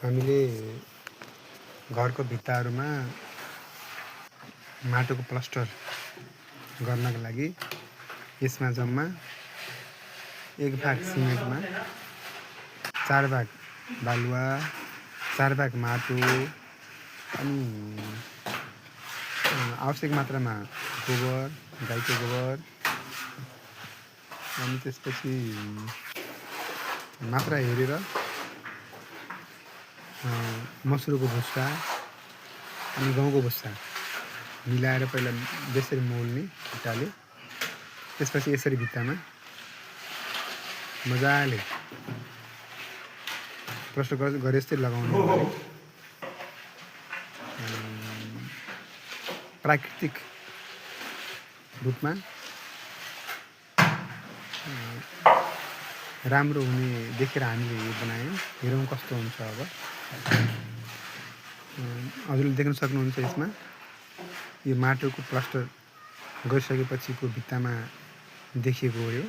हामीले घरको भित्ताहरूमा माटोको प्लास्टर गर्नको लागि यसमा जम्मा 1 भाग सिमेन्टमा 4 भाग बालुवा 4 भाग माटो अनि आवश्यक मात्रामा गोबर गाईको गोबर अनि त्यसपछि मात्रा हेरेर मसुरको भुस्सा अनि गहुँको भुस्सा मिलाएर पहिला त्यसरी मोल्ने खुट्टाले त्यसपछि यसरी भित्तामा मजाले प्लास्टर गरे जस्तै लगाउनु भने प्राकृतिक रूपमा राम्रो हुने देखेर हामीले यो बनायौँ। हेरौँ कस्तो हुन्छ। अब हजुरले देख्न सक्नुहुन्छ यसमा यो माटोको प्लास्टर गरिसकेपछिको भित्तामा देखिएको हो। यो